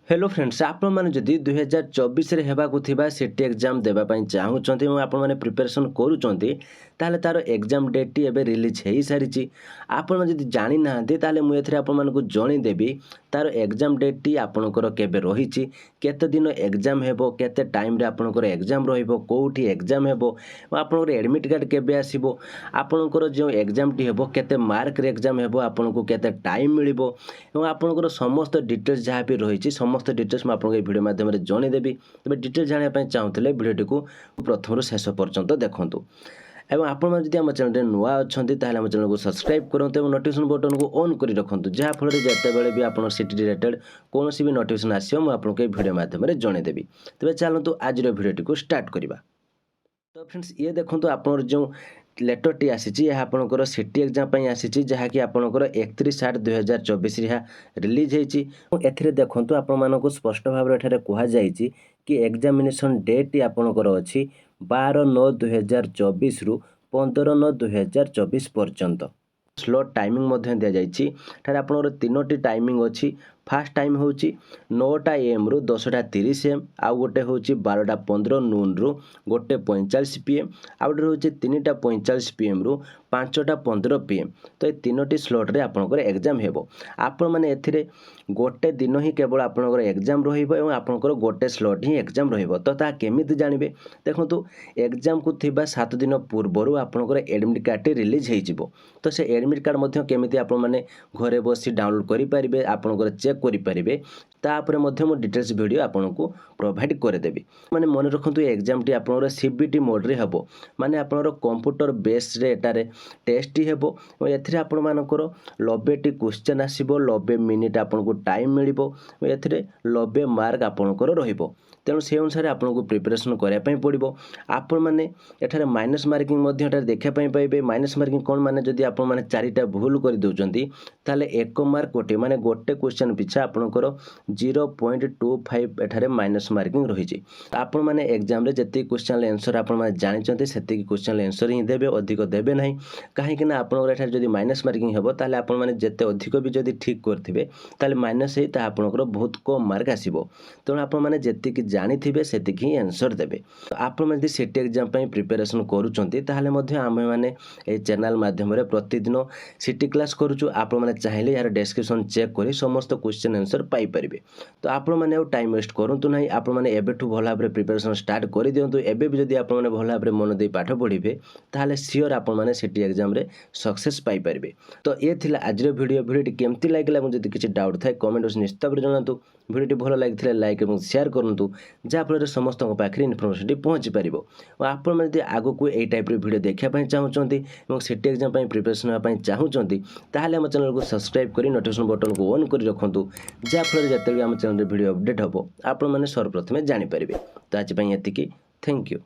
Hello friends आपण मैंने जदि 2024 रे हेबाकु थिबा सिटी एग्जाम देबा पई चाहूचंती एवं आपण मैंने प्रिपरेशन करूचंती ताले तार एग्जाम डेट टी एबे रिलीज हेई सारिची। आपण जदि जानि नाहंती ताले मु एथरे आपण मानकु जणी देबी तार एग्जाम डेट टी आपणकर केबे रहिची, केते दिन एग्जाम हेबो, केते टाइम रे आपणकर एग्जाम रहिबो, कोउठी एग्जाम हेबो, आपणकर एडमिट कार्ड केबे आसीबो, आपणकर जो एग्जाम टी हेबो केते मार्क रे एग्जाम हेबो, आपणकु केते टाइम मिलिबो एवं आपणकर समस्त डिटेल्स जहाँ भी रही समस्त डिटेल्स मैं आपको भिडियो माध्यम जनईदेवी। तेज डिटेल्स जानापी चाहूले भिडियो को प्रथम शेष पर्यंत देखूँ एवं आपण जब आम चैनल नुआ अच्छा आम चैनल को सब्सक्राइब करूँ और नोटिफिकेशन बटन को ऑन कर रखुँ जहाँफल जिते भी आप सिटी रिलेटेड कौन भी नोटिफिकेशन आसो मुझे भिडियो माध्यम जनईदेवी। तेज चलतु आज भिडियो को स्टार्ट करवा। तो फ्रेंड्स ये देखो आप जो लेटर टी आसी आपंकर सिटी एग्जाम आसी जहाँकि आपंकर 31/8/2024 रिलीज होती देखो आपको स्पष्ट भाव में कहुई कि एग्जामिनेशन डेट आपंकर अच्छी 12/9/2024 रु 15/9/2024 पर्यंत। स्लॉट टाइमिंग दि जाइए आपंकर 3टी टाइमिंग अच्छी। फास्ट टाइम हूँ 9टा AM रु 10टा 30 AM, आउ गोटे हूँ 12टा 15 नून रु 1:45 PM, आउ गोटे हूँ 3टा 45 PM रु 5टा 15 PM। तो ये 3टी स्लॉट रे आपंकर एग्जाम हेबो। आपण माने एथिरे गोटे दिन ही केवल आपंकर एग्जाम रहिबो एवं आपंकर गोटे स्लॉट ही एग्जाम रहिबो। तो ता केमिति जानिबे देखंतु एग्जाम को थिबा 7 दिन पूर्वरु आपंकर एडमिट कार्ड रिलीज हेइ जिवो। तो से एडमिट कार्ड मध्य केमिति आपण माने घरे बसी डाउनलोड करि परिबे, आपंकर चेक करि परिबे तापर मध्य मो डिटेल्स वीडियो आपनको प्रोवाइड कर देबी। माने मन रखंतु एग्जाम टी आपनकर CBT मोड रे हेबो, माने आपनकर कंप्यूटर बेस रे एटारे टेस्ट हेबो और एथिरे आपण मानकर 90टी क्वेश्चन आसीबो, 90 मिनिट आपनको टाइम मिलिबो और एथिरे 90 मार्क आपनकर रहिबो। तेणु से अनुसार आपको प्रिपरेशन करने पड़ो। आपण मैंने एठारे माइनस मार्किंग देखा पाइबे। माइनस मार्किंग कौन माने जदि आप मैंने 4टा भूल कर दौरान ताले 1 मार्क गोटे माने गोटे क्वेश्चन पिछा आपंकर 0.25 एठारे माइनस मार्किंग रही। आपण मैंने एग्जाम रे जति क्वेश्चन आंसर आप जानते से क्वेश्चन आंसर ही देवे, अधिक देवे ना कहीं आपंकर जब माइनस मार्किंग हे ताले आपण मैंने जिते अधिक भी जब ठीक करेंगे ताले माइनस ही आपंकर बहुत कम मार्क आसो। तेणु आप मैंने जी जानी से ही आंसर देवे। तो आप सिटी एग्जाम प्रिपरेशन करुँच आम मैंने ये चैनल माध्यम प्रतिदिन सिटी क्लास करुचु। आप चाहिए यार डिस्क्रिप्शन चेक कर समस्त क्वेश्चन आंसर पाइपर। तो आप टाइम वेस्ट करूँ ना, आप एबेठू भल भाव प्रिपरेशन स्टार्ट कर दिंतु। एबे भी जदि आप भल भाव मन दे पाठ पढ़े ताहले सियोर आप सिटी एग्जाम रे सक्सेस पाइपर। तो ये थिला आज भिडियो केमती लगे मुझे किसी डाउट थाए कमेंट निश्चित भाव जनातु। भिडियो भल लगी लाइक और शेयर करूँ जहाँफल समस्त पाखे इनफर्मेशन पहुँची पार। और आप आगक यही टाइप भिडियो देखापी चाहूँगी और सिटी एग्जाम प्रिपरेशन होगापी चाहूँगी ताहले आम चैनल को सब्सक्राइब कर नोटिफिकेशन बटन को ऑन कर रखुँ जहाँफल जिते भी आम चैनल भिडियो अपडेट हम आप सर्वप्रथमे जानीपर। तो आज ये थैंक यू।